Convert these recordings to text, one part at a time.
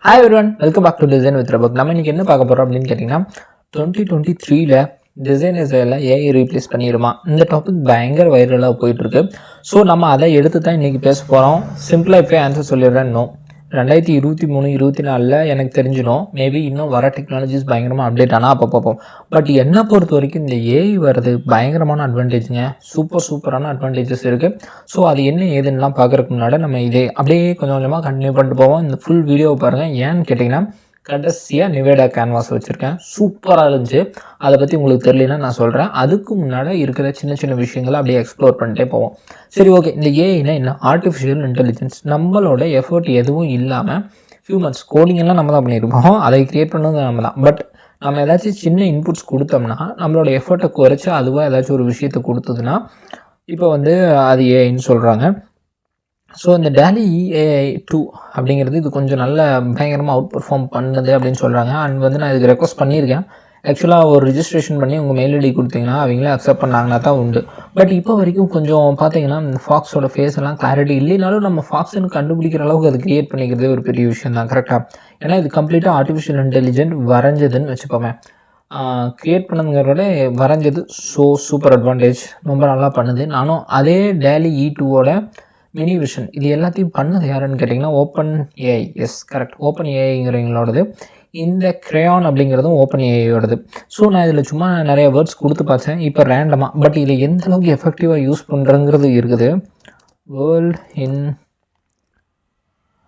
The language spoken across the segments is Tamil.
Hi everyone, welcome back to Design with Ramuk. நம்ம இன்னைக்கு என்ன பார்க்க போறோம் அப்படின்னு கேட்டிங்கன்னா 2023ல டிசைனர்ஸில் ஏஐ ரீப்ளேஸ் பண்ணிடுமா இந்த டாபிக் பயங்கர வைரலாக போயிட்டுருக்கு. ஸோ நம்ம அதை எடுத்து தான் இன்றைக்கி பேச போகிறோம். சிம்பிளாக இப்போ ஆன்சர் சொல்லிடுறேன். நோ, 2023-24 எனக்கு தெரிஞ்சிடும். மேபி இன்னும் வர டெக்னாலஜிஸ் பயங்கரமாக அப்டேட் ஆனால் அப்போ பார்ப்போம். பட் என்னை பொறுத்த வரைக்கும் இந்த ஏஐ வர்றது பயங்கரமான அட்வான்டேஜுங்க. சூப்பரான அட்வான்டேஜஸ் இருக்குது. ஸோ அது என்ன ஏதுன்னெலாம் பார்க்குறதுக்கு முன்னாடி நம்ம இதே அப்படியே கொஞ்சம் கொஞ்சமாக கண்டினியூ பண்ணிட்டு போவோம். இந்த ஃபுல் வீடியோவை பாருங்கள். ஏன்னு கேட்டிங்கன்னா கடைசியாக நிவேடா கேன்வாஸ் வச்சுருக்கேன். சூப்பராக இருந்துச்சு. அதை பற்றி உங்களுக்கு தெரியலன்னா நான் சொல்கிறேன். அதுக்கு முன்னாடி இருக்கிற சின்ன சின்ன விஷயங்களை அப்படியே எக்ஸ்ப்ளோர் பண்ணிட்டே போவோம். சரி, ஓகே. இந்த ஏஐனா என்ன? Artificial intelligence. நம்மளோட எஃபர்ட் எதுவும் இல்லாமல் ஹியூமன்ஸ் கோடிங் எல்லாம் நம்ம தான் பண்ணியிருப்போம். அதை க்ரியேட் பண்ணது நம்ம தான். பட் நம்ம ஏதாச்சும் சின்ன இன்புட்ஸ் கொடுத்தோம்னா நம்மளோட எஃபர்ட்டை குறைச்சி அதுவாக ஏதாச்சும் ஒரு விஷயத்தை கொடுத்ததுன்னா இப்போ அது ஏஐன்னு சொல்கிறாங்க. ஸோ இந்த DALL-E AI 2 அப்படிங்கிறது இது கொஞ்சம் நல்ல பயங்கரமாக அவுட் பர்ஃபார்ம் பண்ணுது அப்படின்னு சொல்கிறாங்க. அண்ட் நான் இதுக்கு ரெக்வஸ்ட் பண்ணியிருக்கேன். ஆக்சுவலாக ஒரு ரிஜிஸ்ட்ரேஷன் பண்ணி உங்கள் மெயில் ஐடி கொடுத்தீங்கன்னா அவங்களே அக்செப்ட் பண்ணாங்கன்னா தான் உண்டு. பட் இப்போ வரைக்கும் கொஞ்சம் பார்த்தீங்கன்னா இந்த ஃபாக்ஸோட ஃபேஸ் எல்லாம் கிளாரிட்டி இல்லைனாலும் நம்ம ஃபாக்ஸ்ன்னு கண்டுபிடிக்கிற அளவுக்கு அது க்ரியேட் பண்ணிக்கிறதே ஒரு பெரிய விஷயம் தான். கரெக்டாக? ஏன்னா இது கம்ப்ளீட்டாக ஆர்டிஃபிஷியல் இன்டெலிஜென்ட் வரைஞ்சதுன்னு வச்சுப்போமே. க்ரியேட் பண்ணதுங்கிறத வரைஞ்சது. Super advantage. ரொம்ப நல்லா பண்ணுது. நானும் அதே DALL-E 2வோட மினி விஷன் இது எல்லாத்தையும் பண்ணது யாருன்னு கேட்டிங்கன்னா Open AI. Yes, correct. Open ஏஐங்கிறவங்களோடது. இந்த கிரேயான் அப்படிங்கிறதும் ஓப்பன் ஏஐயோடது. ஸோ நான் இதில் சும்மா நிறைய வேர்ட்ஸ் கொடுத்து பார்த்தேன் இப்போ ரேண்டமாக. பட் இதில் எந்த அளவுக்கு எஃபெக்டிவாக யூஸ் பண்ணுறங்கிறது இருக்குது.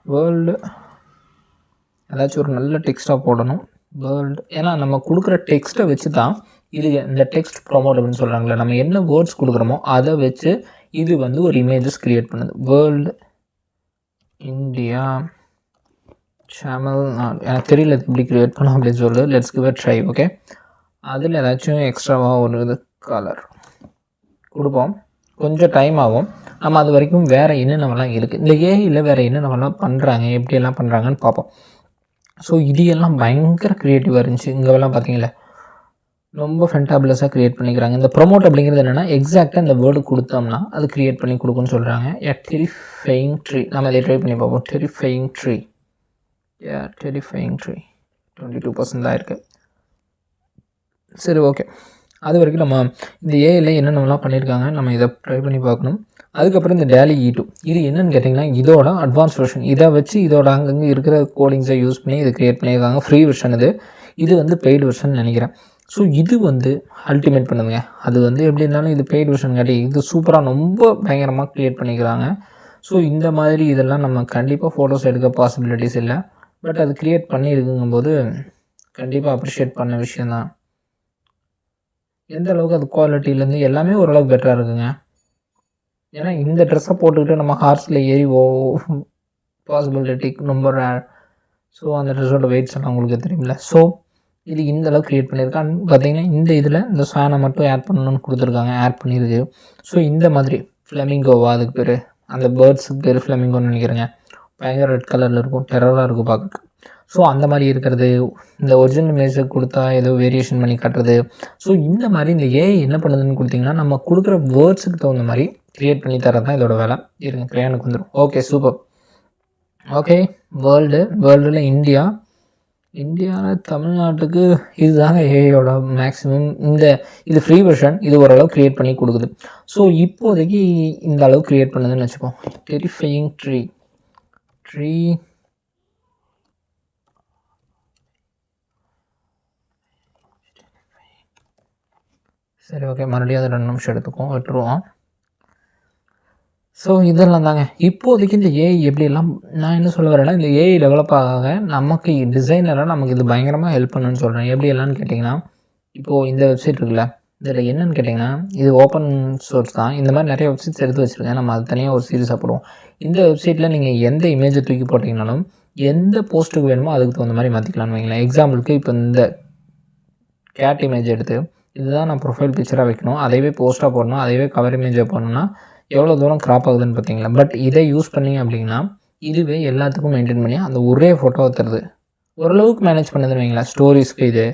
வேர்ல்டு ஏதாச்சும் ஒரு நல்ல டெக்ஸ்ட்டாக போடணும். வேர்ல்டு, ஏன்னா நம்ம கொடுக்குற டெக்ஸ்ட்டை வச்சு தான் இது இந்த டெக்ஸ்ட் ப்ரொமோட் அப்படின்னு சொல்கிறாங்களே, நம்ம என்ன வேர்ட்ஸ் கொடுக்குறோமோ அதை வச்சு இது ஒரு இமேஜஸ் க்ரியேட் பண்ணுது. World India channel. எனக்கு தெரியல இது எப்படி க்ரியேட் பண்ணும் அப்படின்னு சொல்லு. Let's give it try. Okay, அதில் ஏதாச்சும் எக்ஸ்ட்ராவாக ஒரு இது கலர் கொடுப்போம். கொஞ்சம் டைம் ஆகும். நம்ம அது வரைக்கும் வேறு என்னென்னவெல்லாம் இருக்குது இந்த ஏஐயில், வேறு என்னென்னவெல்லாம் பண்ணுறாங்க, எப்படியெல்லாம் பண்ணுறாங்கன்னு பார்ப்போம். ஸோ இது எல்லாம் பயங்கர க்ரியேட்டிவாக இருந்துச்சு. இங்கெல்லாம் பார்த்தீங்களா ரொம்ப ஃபென்டாபுலஸாக க்ரியேட் பண்ணிக்கிறாங்க. இந்த ப்ரொமோட் அப்படிங்கிறது என்னென்னா எக்ஸாக்டாக இந்த வேர்டு கொடுத்தோம்னா அது க்ரியேட் பண்ணி கொடுக்குன்னு சொல்கிறாங்க. Terrifying tree. நம்ம இதை ட்ரை பண்ணி பார்ப்போம். டெரிஃபையிங் ட்ரீ 22% தான் இருக்குது. சரி, ஓகே. அது வரைக்கும் நம்ம இந்த ஏஐயில் என்னென்னலாம் பண்ணியிருக்காங்க நம்ம இதை ட்ரை பண்ணி பார்க்கணும். அதுக்கப்புறம் இந்த DALL-E 2 இது என்னென்னு கேட்டிங்கன்னா இதோட அட்வான்ஸ் வெர்ஷன். இதை வச்சு இதோட அங்கங்கே இருக்கிற கோடிங்ஸை யூஸ் பண்ணி இது க்ரியேட் பண்ணியிருக்காங்க. ஃப்ரீ வெர்ஷன் இது. இது பெய்டு வெர்ஷன் நினைக்கிறேன். ஸோ இது அல்டிமேட் பண்ணுதுங்க. அது எப்படி இருந்தாலும் இது பெய்டு வெர்ஷன் காட்டி இது சூப்பராக ரொம்ப பயங்கரமாக க்ரியேட் பண்ணிக்கிறாங்க. ஸோ இந்த மாதிரி இதெல்லாம் நம்ம கண்டிப்பாக ஃபோட்டோஸ் எடுக்க பாசிபிலிட்டிஸ் இல்லை. பட் அது க்ரியேட் பண்ணியிருக்குங்கும்போது கண்டிப்பாக அப்ரிஷியேட் பண்ண விஷயந்தான். எந்த அளவுக்கு அது குவாலிட்டிலேருந்து எல்லாமே ஓரளவுக்கு பெட்டராக இருக்குங்க. ஏன்னா இந்த ட்ரெஸ்ஸை போட்டுக்கிட்டு நம்ம ஹார்ஸில் ஏறி பாசிபிலிட்டி ரொம்ப ரேர். ஸோ அந்த ட்ரெஸ்ஸோட வெயிட்ஸ் எல்லாம் உங்களுக்கு தெரியுமில்ல. ஸோ இது இந்த அளவுக்கு க்ரியேட் பண்ணியிருக்கான்னு பார்த்தீங்கன்னா இந்த இதில் இந்த ஃபேனை மட்டும் ஆட் பண்ணணும்னு கொடுத்துருக்காங்க. ஆட் பண்ணியிருக்கு. ஸோ இந்த மாதிரி ஃப்ளெமிங்கோவா அதுக்கு பேர், அந்த பேர்ட்ஸுக்கு பேர் ஃப்ளெமிங்கோன்னு நினைக்கிறேங்க. பயங்கர ரெட் கலரில் இருக்கும், டெரராக இருக்கும் பார்க்க. ஸோ அந்த மாதிரி இருக்கிறது. இந்த ஒரிஜினல் இமேஜை கொடுத்தா ஏதோ வேரியேஷன் பண்ணி காட்டுறது. ஸோ இந்த மாதிரி இந்த ஏஐ என்ன பண்ணுதுன்னு கொடுத்திங்கன்னா நம்ம கொடுக்குற வேர்ட்ஸுக்கு தகுந்த மாதிரி க்ரியேட் பண்ணி தரது தான் இதோட வேலை. இருங்க, கிரேயானுக்கு வந்துடும். Okay, super. ஓகே, வேர்ல்டில் இந்தியாவில் தமிழ்நாட்டுக்கு இதுதாங்க ஏஐயோட மேக்ஸிமம். இது ஃப்ரீ வெர்ஷன். இது ஓரளவு க்ரியேட் பண்ணி கொடுக்குது. ஸோ இப்போதைக்கு இந்த அளவு க்ரியேட் பண்ணுதுன்னு வச்சுப்போம். டெரிஃபையிங் ட்ரீ சரி, ஓகே. மறுபடியும் அது 2 நிமிஷம் எடுத்துக்கும், விட்டுருவோம். ஸோ இதெல்லாம் தாங்க இப்போதைக்கு இந்த ஏஐ எப்படியெல்லாம் நான் என்ன சொல்ல வரேன்னா இந்த ஏஐ டெவலப் ஆக நமக்கு டிசைனராக நமக்கு இது பயங்கரமாக ஹெல்ப் பண்ணுன்னு சொல்கிறேன். எப்படி எல்லாம்னு கேட்டிங்கன்னா இப்போது இந்த வெப்சைட் இருக்குல்ல, இதில் என்னென்னு கேட்டிங்கன்னா இது ஓப்பன் சோர்ஸ் தான். இந்த மாதிரி நிறைய வெப்சைட்ஸ் எடுத்து வச்சுருக்கேன். நம்ம அது தனியாக ஒரு சீரியஸாக போடுவோம். இந்த வெப்சைட்டில் நீங்கள் எந்த இமேஜை தூக்கி போட்டிங்கனாலும் எந்த போஸ்ட்டுக்கு வேணுமோ அதுக்கு தகுந்த மாதிரி மாற்றிக்கலாம்னு வைங்களேன். எக்ஸாம்பிளுக்கு இப்போ இந்த கேட் இமேஜ் எடுத்து இதுதான் நான் ப்ரொஃபைல் பிக்சராக வைக்கணும், அதைவே போஸ்ட்டாக போடணும், அதைவே கவர் இமேஜாக போடணும்னா எவ்வளோ தூரம் க்ராப் ஆகுதுன்னு பார்த்தீங்களா. பட் இதை யூஸ் பண்ணிங்க அப்படின்னா இதுவே எல்லாத்துக்கும் மெயின்டைன் பண்ணி அந்த ஒரே ஃபோட்டோவை தருது. ஓரளவுக்கு மேனேஜ் பண்ணுதுன்னு வைங்களேன். ஸ்டோரிஸ்க்கு இது,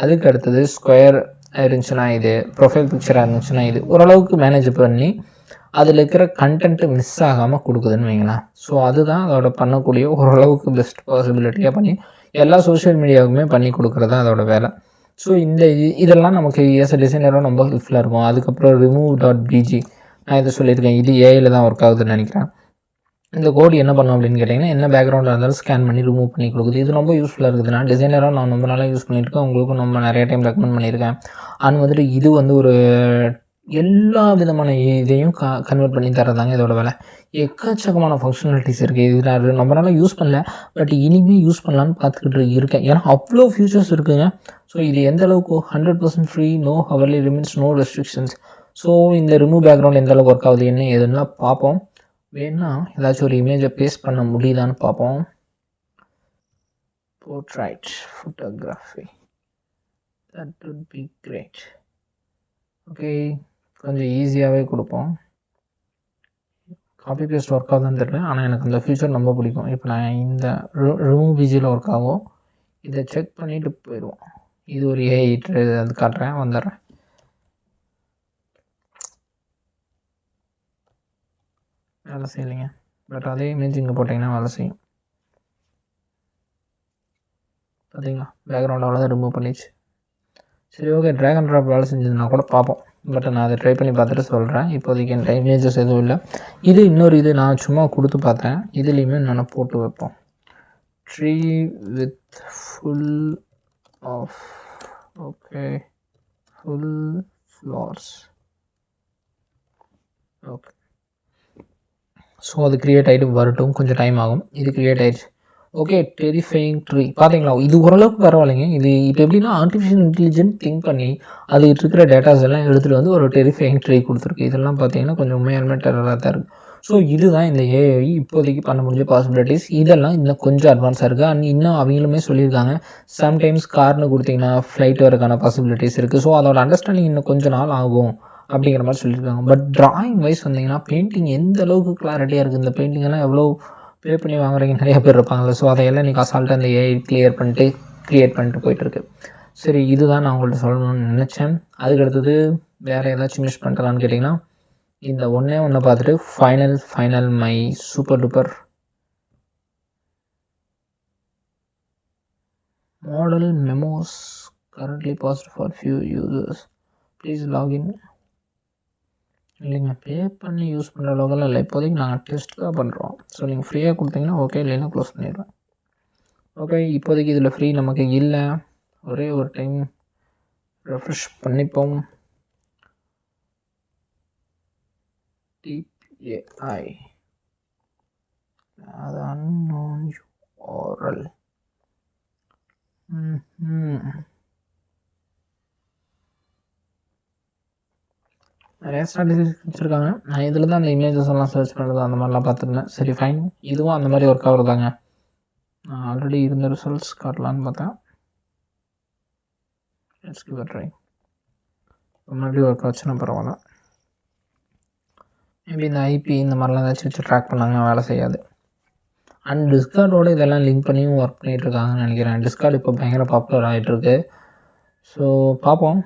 அதுக்கு அடுத்தது ஸ்கொயர் இருந்துச்சுன்னா இது, ப்ரொஃபைல் பிக்சராக இருந்துச்சுன்னா இது, ஓரளவுக்கு மேனேஜ் பண்ணி அதில் இருக்கிற கண்டென்ட்டு மிஸ் ஆகாமல் கொடுக்குதுன்னு வைங்களேன். ஸோ அதுதான் அதோட பண்ணக்கூடிய ஓரளவுக்கு பெஸ்ட் பாசிபிலிட்டியாக பண்ணி எல்லா சோஷியல் மீடியாவுக்குமே பண்ணி கொடுக்குறது தான் அதோட வேலை. ஸோ இதெல்லாம் நமக்கு எஸ் டிசைனராக ரொம்ப ஹெல்ப்ஃபுல்லாக இருக்கும். அதுக்கப்புறம் remove.bg நான் இதை சொல்லியிருக்கேன். இது ஏஐயில் தான் ஒர்க் ஆகுதுன்னு நினைக்கிறேன். இந்த கோடு என்ன பண்ணும் அப்படின்னு கேட்டிங்கன்னா, என்ன பேக்ரவுண்டாக இருந்தாலும் ஸ்கேன் பண்ணி ரிமூவ் பண்ணி கொடுக்குது. இது ரொம்ப யூஸ்ஃபுல்லாக இருக்குது. நான் டிசைனராக நான் ரொம்ப நாளாக யூஸ் பண்ணியிருக்கேன். உங்களுக்கும் ரொம்ப நிறைய டைம் ரெக்கமெண்ட் பண்ணியிருக்கேன். அண்ட் வந்துட்டு இது வந்து ஒரு எல்லா விதமான இதையும் கன்வெர்ட் பண்ணி தரதாங்க இதோட வேலை. எக்கச்சக்கமான ஃபங்க்ஷனாலிட்டிஸ் இருக்குது. இது நான் ரொம்ப நாளாக யூஸ் பண்ணல, பட் இனிமேல் யூஸ் பண்ணலான்னு பார்த்துக்கிட்டு இருக்கேன். ஏன்னா அவ்வளோ ஃபியூச்சர்ஸ் இருக்குதுங்க. ஸோ இது எந்த அளவுக்கு 100% free, no hourly limits, no restrictions. So இந்த ரிமூவ் பேக்ரவுண்ட் எந்த அளவுக்கு ஒர்க் ஆகுது என்ன ஏதுன்னா பார்ப்போம். வேணா ஏதாச்சும் ஒரு இமேஜை பேஸ்ட் பண்ண முடியுதான்னு பார்ப்போம். Portrait photography, that would be great. Okay, கொஞ்சம் ஈஸியாகவே கொடுப்போம். காப்பி பேஸ்ட் ஒர்க் ஆகுதுன்னு தெரியல, ஆனால் எனக்கு அந்த ஃபியூச்சர் ரொம்ப பிடிக்கும். இப்போ நான் இந்த ரிமூவ் பிஜியில் ஒர்க் ஆகும். இதை செக் பண்ணிவிட்டு போயிடுவோம். இது ஒரு ஏஐ அது காட்டுறேன், வந்துடுறேன். வேலை செய்யலைங்க, பட் அதே இமேஜ் இங்கே போட்டிங்கன்னா வேலை செய்யும். பார்த்தீங்களா, பேக்ரவுண்ட் அவ்வளோதான் ரிமூவ் பண்ணிச்சு. சரி, ஓகே, ட்ராக் அண்ட் ட்ராப் வேலை செஞ்சதுன்னா கூட பார்ப்போம். பட் நான் அதை ட்ரை பண்ணி பார்த்துட்டு சொல்கிறேன். இப்போதைக்கு என் இமேஜஸ் எதுவும் இல்லை. இது இன்னொரு இது நான் சும்மா கொடுத்து பார்த்தேன். இதுலேயுமே நான் போட்டு வைப்போம். Tree with full of, okay, full flowers. Okay, so அது க்ரியேட் ஆகிட்டு வரட்டும், கொஞ்சம் டைம் ஆகும். இது க்ரியேட் ஆகிடுச்சு. ஓகே, டெரிஃபையிங் ட்ரீ பார்த்தீங்களா, இது ஓரளவுக்கு பரவாயில்லைங்க. இது இப்போ எப்படின்னா ஆர்டிஃபிஷியல் இன்டெலிஜென்ட் திங்க் பண்ணி அது இருக்கிற டேட்டாஸ் எல்லாம் எடுத்துகிட்டு வந்து ஒரு டெரிஃபையிங் ட்ரீ கொடுத்துருக்கு. இதெல்லாம் பார்த்தீங்கன்னா கொஞ்சம் உண்மையாலுமே டெரராக தான் இருக்குது. ஸோ இதுதான் இந்த ஏஐ இப்போதைக்கு பண்ண முடிஞ்ச பாசிபிலிட்டிஸ். இதெல்லாம் இன்னும் கொஞ்சம் அட்வான்ஸாக இருக்குது. அண்ட் இன்னும் அவங்களுமே சொல்லியிருக்காங்க, சம்டைம்ஸ் கார்னு கொடுத்தீங்கன்னா ஃப்ளைட் வரக்கான பாசிபிலிட்டிஸ் இருக்குது. ஸோ அதோட அண்டர்ஸ்டாண்டிங் இன்னும் கொஞ்சம் நாள் ஆகும் அப்படிங்கிற மாதிரி சொல்லியிருக்காங்க. பட் ட்ராயிங் வைஸ் வந்தீங்கன்னா பெயிண்டிங் எந்த அளவுக்கு கிளாரிட்டியாக இருக்குது. இந்த பெயிண்டிங்கெல்லாம் எவ்வளோ பே பண்ணி வாங்குறீங்க நிறைய பேர் இருப்பாங்கள்ல. ஸோ அதையெல்லாம் இன்றைக்கி அசால்ட்டாக அந்த ஏஐ க்ளியர் பண்ணிட்டு க்ரியேட் பண்ணிட்டு போயிட்டுருக்கு. சரி, இதுதான் நான் உங்கள்கிட்ட சொல்லணும்னு நினச்சேன். அதுக்கடுத்தது வேறு ஏதாச்சும் மிஸ் பண்ணிட்டலான்னு கேட்டிங்கன்னா, இந்த ஒன்றை பார்த்துட்டு final my super duper model memos currently paused for few users, please login. இல்லைங்க, பே பண்ணி யூஸ் பண்ணுற அளவுக்குலாம் இல்லை. இப்போதைக்கு நாங்கள் டெஸ்ட்டுக்காக பண்ணுறோம். ஸோ நீங்கள் ஃப்ரீயாக கொடுத்தீங்கன்னா ஓகே, இல்லைன்னா க்ளோஸ் பண்ணிடுவேன். ஓகே, இப்போதைக்கு இதில் ஃப்ரீ நமக்கு இல்லை. ஒரே ஒரு டைம் ரெஃப்ரெஷ் பண்ணிப்போம். டிபிஏஐ அது அன்னோன் யூஆர்எல். நிறையா ஸ்ட்ராட்டஜிஸ் வச்சுருக்காங்க. நான் இதில் தான் அந்த இமேஜஸ் எல்லாம் சர்ச் பண்ணுறது அந்த மாதிரிலாம் பார்த்துருந்தேன். சரி, ஃபைன், இதுவும் அந்த மாதிரி ஒர்க் ஆகுறதாங்க. நான் ஆல்ரெடி இருந்த ரிசல்ட்ஸ் காட்டலான்னு பார்த்தேன். Let's give a try. மறுபடியும் ஒர்க் ஆச்சுன்னா பரவாயில்ல. மேபி இந்த ஐபி இந்த மாதிரிலாம் ஏதாச்சும் வச்சு ட்ராக் பண்ணாங்கன்னா வேலை செய்யாது. அண்ட் டிஸ்கார்டோடு இதெல்லாம் லிங்க் பண்ணியும் ஒர்க் பண்ணிகிட்ருக்காங்கன்னு நினைக்கிறேன். டிஸ்கார்டு இப்போ பயங்கர பாப்புலர் ஆகிட்டுருக்கு. ஸோ பார்ப்போம்.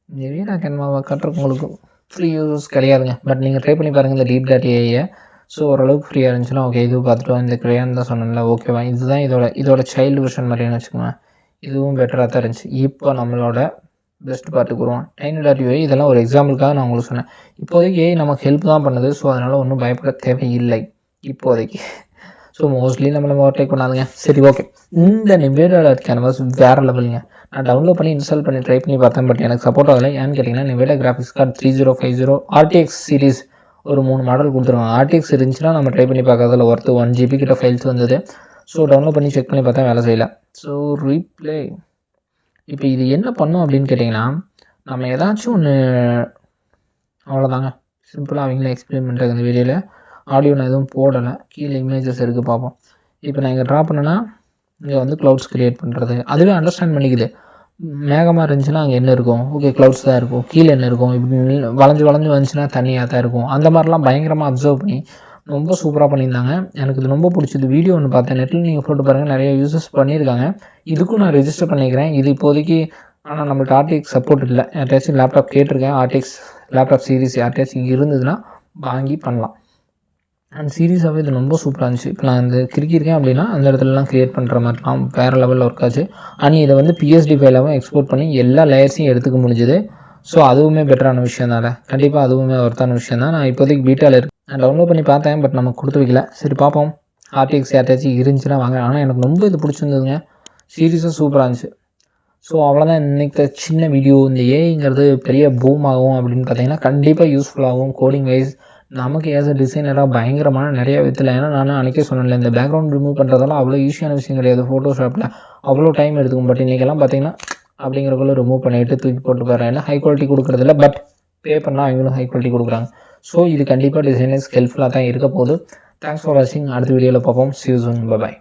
இந்த வீடா கேன்வாவை கட்டுறவங்களுக்கு ஃப்ரீ யூஸ் கிடையாதுங்க. பட் நீங்கள் ட்ரை பண்ணி பாருங்கள் இந்த deep.ai. ஸோ ஓரளவுக்கு ஃப்ரீயாக இருந்துச்சுன்னா ஓகே, இது பார்த்துட்டு இந்த கிரேயான் தான் சொன்னேன்ல, ஓகேவா, இதுதான் இதோட சைல்டு வெர்ஷன் மாதிரின்னு வச்சுக்கோங்க. இதுவும் பெட்டராக தான் இருந்துச்சு. இப்போ நம்மளோட பெஸ்ட் பார்ட்டுக்கு வருவோம். tiny.ui இதெல்லாம் ஒரு எக்ஸாம்பிளுக்காக நான் உங்களுக்கு சொன்னேன். இப்போதைக்கு நமக்கு ஹெல்ப் தான் பண்ணுது. ஸோ அதனால் ஒன்றும் பயப்பட தேவையில்லை இப்போதைக்கு. ஸோ மோஸ்ட்லி நம்மளை ஓவர்டேக் பண்ணாதுங்க. சரி, ஓகே, இந்த நிவேடா கேன்வாஸ் வேறு லெவலுங்க. நான் டவுன்லோட் பண்ணி இன்ஸ்டால் பண்ணி ட்ரை பண்ணி பார்த்தேன். பட் எனக்கு சப்போர்ட் ஆகலை. ஏன்னு கேட்டிங்கன்னா, Nevada graphics card 3050 RTX series ஒரு 3 மாடல் கொடுத்துருவாங்க. RTX இருந்துச்சுன்னா நம்ம ட்ரை பண்ணி பார்க்கறதுல ஒர்த்து 1 GB கிட்ட ஃபைல்ஸ் வந்தது. ஸோ டவுன்லோட் பண்ணி செக் பண்ணி பார்த்தா வேலை செய்யலை. ஸோ ரீப்ளே இப்போ இது என்ன பண்ணும் அப்படின்னு கேட்டிங்கன்னா, நம்ம ஏதாச்சும் ஒன்று அவ்வளோதாங்க, சிம்பிளாக அவங்களே எக்ஸ்பிளைன் பண்ணுறாங்க இந்த வீடியோவில். ஆடியோ நான் எதுவும் போடலை, கீழே இமேஜஸ் இருக்குது பார்ப்போம். இப்போ நான் இங்கே ட்ரா பண்ணேன்னா இங்கே வந்து க்ளவுட்ஸ் க்ரியேட் பண்ணுறது அதுவே அண்டர்ஸ்டாண்ட் பண்ணிக்குது. மேகமாக இருந்துச்சுன்னா அங்கே என்ன இருக்கும், ஓகே க்ளவுட்ஸ் தான் இருக்கும். கீழே என்ன இருக்கும், இப்படி வளைஞ்சு வந்துச்சுன்னா தண்ணியாக தான் இருக்கும். அந்த மாதிரிலாம் பயங்கரமாக அப்சர்வ் பண்ணி ரொம்ப சூப்பராக பண்ணியிருந்தாங்க. எனக்கு இது ரொம்ப பிடிச்சது. வீடியோ ஒன்று பார்த்தேன், நெட்டில் நீங்கள் போட்டு பாருங்கள், நிறைய யூசஸ் பண்ணியிருக்காங்க. இதுக்கும் நான் ரெஜிஸ்டர் பண்ணிக்கிறேன். இது இப்போதைக்கு ஆனால் நம்மள்ட்ட ஆர்டிஎக்ஸ் சப்போர்ட் இல்லை. யார்ட்டாச்சும் லேப்டாப் கேட்டிருக்கேன், ஆர்டிஎக்ஸ் லேப்டாப் சீரிஸ் யார்ட்டாச்சும் இருந்ததுன்னா வாங்கி பண்ணலாம். அண்ட் சீரியஸாகவே இது ரொம்ப சூப்பராக இருந்துச்சு. இப்போ நான் இந்த கிறுக்கியிருக்கேன் அப்படின்னா அந்த இடத்துலலாம் க்ரியேட் பண்ணுற மாதிரிலாம் வேறு லெவலில் ஒர்க் ஆச்சு. அண்ட் இதை வந்து PSD ஃபைலாகவும் எக்ஸ்போர்ட் பண்ணி எல்லா லேயர்ஸையும் எடுத்துக்க முடிஞ்சுது. ஸோ அதுவுமே பெட்டரான விஷயம் தானே. கண்டிப்பாக அதுவுமே ஒர்த்தான விஷயம் தான். நான் இப்போதைக்கு பீட்டாவில் இருக்கேன். நான் டவுன்லோட் பண்ணி பார்த்தேன், பட் நம்ம கொடுத்து வைக்கல. சரி பார்ப்போம், ஆர்டிஎக்ஸ் யார்ட்டாச்சும் இருந்துச்சுன்னா வாங்க. ஆனால் எனக்கு ரொம்ப இது பிடிச்சிருந்ததுங்க, சீரியஸாக சூப்பராக இருந்துச்சு. ஸோ அவ்வளோதான் இன்றைக்கி சின்ன வீடியோ. இந்த ஏஐங்கிறது பெரிய பூம் ஆகும் அப்படின்னு பார்த்தீங்கன்னா கண்டிப்பாக யூஸ்ஃபுல்லாகும். கோடிங் வைஸ் நமக்கு ஏஸ் அ டிசைனராக பயங்கரமான நிறைய விதத்தில். ஏன்னா நான் அன்றைக்கே சொன்னேன்ல, இந்த பேக்ரவுண்ட் ரிமூவ் பண்ணுறதெல்லாம் அவ்வளோ ஈஸியான விஷயம் கிடையாது. ஃபோட்டோஷாப்பில் அவ்வளோ டைம் எடுத்துக்கும். பட் இன்றைக்கெல்லாம் பார்த்தீங்கன்னா அப்படிங்கிறக்குள்ள ரிமூவ் பண்ணிவிட்டு தூக்கி போட்டு போகிறேன். ஏன்னா ஹை குவாலிட்டி கொடுக்குறதில்ல, பட் பே பண்ணால் அவங்களும் ஹை குவாலிட்டி கொடுக்குறாங்க. ஸோ இது கண்டிப்பாக டிசைனர்ஸ் ஹெல்ப்ஃபுல்லாக தான் இருக்க போகுது. தேங்க்ஸ் ஃபார் வாட்சிங். அடுத்த வீடியோவில் பார்ப்போம். See you soon. Bye bye.